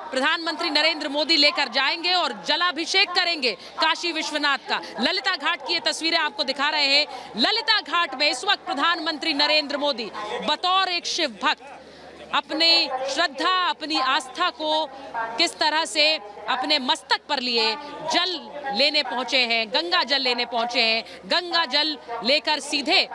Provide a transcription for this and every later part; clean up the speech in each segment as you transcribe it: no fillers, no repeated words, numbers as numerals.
प्रधानमंत्री नरेंद्र मोदी लेकर जाएंगे और जलाभिषेक करेंगे काशी विश्वनाथ का। ललिता घाट की ये तस्वीरें आपको दिखा रहे हैं। ललिता घाट में इस वक्त प्रधानमंत्री नरेंद्र मोदी बतौर एक शिव भक्त अपनी श्रद्धा, अपनी आस्था को किस तरह से अपने मस्तक पर लिए जल लेने पहुंचे हैं, गंगा जल लेने पहुंचे हैं। गंगा जल लेकर सीधे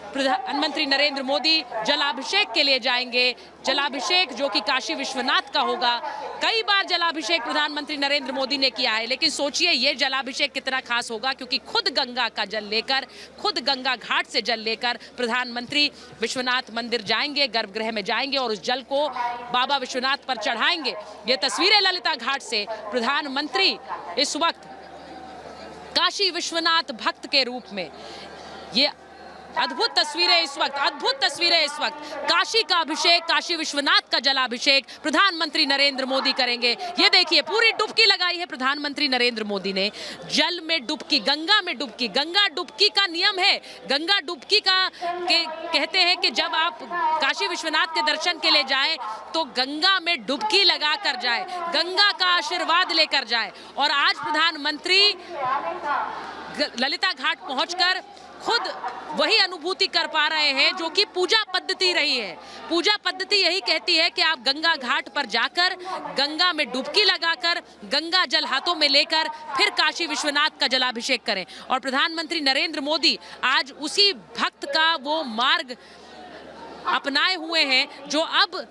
प्रधानमंत्री नरेंद्र मोदी जलाभिषेक के लिए जाएंगे। जलाभिषेक जो कि काशी विश्वनाथ का होगा। कई बार जलाभिषेक प्रधानमंत्री नरेंद्र मोदी ने किया है, लेकिन सोचिए ये जलाभिषेक कितना खास होगा, क्योंकि खुद गंगा का जल लेकर, खुद गंगा घाट से जल लेकर प्रधानमंत्री विश्वनाथ मंदिर जाएंगे, गर्भगृह में जाएंगे और उस जल को बाबा विश्वनाथ पर चढ़ाएंगे। ये तस्वीरें ललिता घाट से। प्रधानमंत्री इस वक्त काशी विश्वनाथ भक्त के रूप में, ये अद्भुत तस्वीरें इस वक्त, अद्भुत तस्वीरें इस वक्त। काशी का अभिषेक, काशी विश्वनाथ का जलाभिषेक प्रधानमंत्री नरेंद्र मोदी करेंगे। ये देखिए पूरी डुबकी लगाई है प्रधानमंत्री नरेंद्र मोदी ने। जल में डुबकी, गंगा में डुबकी। गंगा डुबकी का नियम है, गंगा डुबकी का कहते हैं कि जब आप काशी विश्वनाथ के दर्शन के लिए जाएं तो गंगा में डुबकी लगा कर जाए, गंगा का आशीर्वाद लेकर जाए। और आज प्रधानमंत्री ललिता घाट पहुंचकर खुद वही अनुभूति कर पा रहे हैं जो कि पूजा पद्धति रही है। पूजा पद्धति यही कहती है कि आप गंगा घाट पर जाकर गंगा में डुबकी लगाकर गंगा जल हाथों में लेकर फिर काशी विश्वनाथ का जलाभिषेक करें। और प्रधानमंत्री नरेंद्र मोदी आज उसी भक्त का वो मार्ग अपनाए हुए हैं जो अब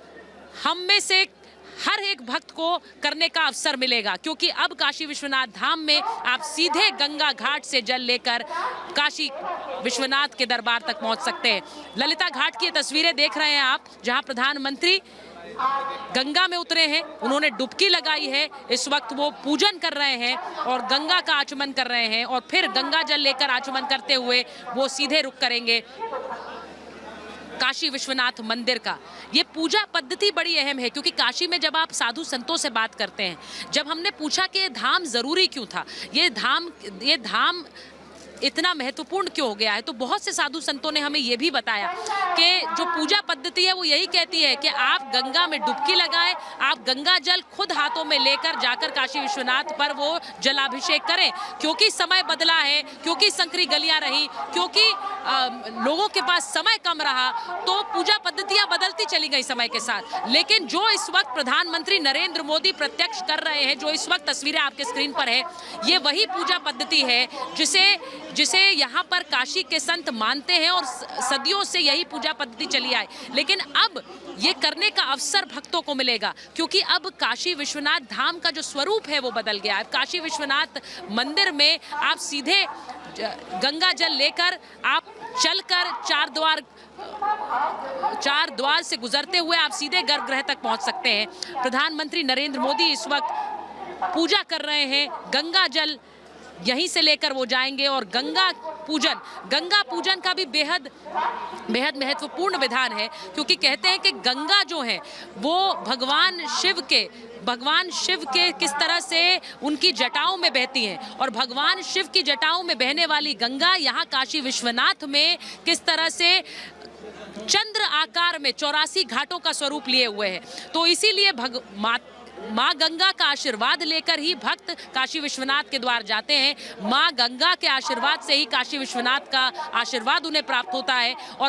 हम में से हर एक भक्त को करने का अवसर मिलेगा, क्योंकि अब काशी विश्वनाथ धाम में आप सीधे गंगा घाट से जल लेकर काशी विश्वनाथ के दरबार तक पहुंच सकते हैं। ललिता घाट की तस्वीरें देख रहे हैं आप, जहां प्रधानमंत्री गंगा में उतरे हैं, उन्होंने डुबकी लगाई है। इस वक्त वो पूजन कर रहे हैं और गंगा का आचमन कर रहे हैं और फिर गंगा जल लेकर आचमन करते हुए वो सीधे रुख करेंगे काशी विश्वनाथ मंदिर का। ये पूजा पद्धति बड़ी अहम है, क्योंकि काशी में जब आप साधु संतों से बात करते हैं, जब हमने पूछा कि ये धाम जरूरी क्यों था, ये धाम इतना महत्वपूर्ण क्यों हो गया है, तो बहुत से साधु संतों ने हमें ये भी बताया कि जो पूजा पद्धति है वो यही कहती है कि आप गंगा में डुबकी लगाएं, आप गंगा जल खुद हाथों में लेकर जाकर काशी विश्वनाथ पर वो जलाभिषेक करें। क्योंकि समय बदला है, क्योंकि संकरी गलियां रही, क्योंकि लोगों के पास समय कम रहा, तो पूजा पद्धतियां बदलती चली गई समय के साथ। लेकिन जो इस वक्त प्रधानमंत्री नरेंद्र मोदी प्रत्यक्ष कर रहे हैं, जो इस वक्त तस्वीरें आपके स्क्रीन पर है, ये वही पूजा पद्धति है जिसे यहाँ पर काशी के संत मानते हैं और सदियों से यही पूजा पद्धति चली आई। लेकिन अब ये करने का अवसर भक्तों को मिलेगा, क्योंकि अब काशी विश्वनाथ धाम का जो स्वरूप है वो बदल गया है। काशी विश्वनाथ मंदिर में आप सीधे गंगा जल लेकर आप चलकर चार द्वार से गुजरते हुए आप सीधे गर्भगृह तक पहुंच सकते हैं। प्रधानमंत्री नरेंद्र मोदी इस वक्त पूजा कर रहे हैं, गंगा जल यहीं से लेकर वो जाएंगे और गंगा पूजन का भी बेहद महत्वपूर्ण विधान है, क्योंकि कहते हैं कि गंगा जो है वो भगवान शिव के किस तरह से उनकी जटाओं में बहती हैं, और भगवान शिव की जटाओं में बहने वाली गंगा यहाँ काशी विश्वनाथ में किस तरह से चंद्र आकार में 84 घाटों का स्वरूप लिए हुए हैं। तो इसीलिए माँ गंगा का आशीर्वाद लेकर ही भक्त काशी विश्वनाथ के द्वार जाते हैं। माँ गंगा के आशीर्वाद से ही काशी विश्वनाथ का आशीर्वाद उन्हें प्राप्त होता है। और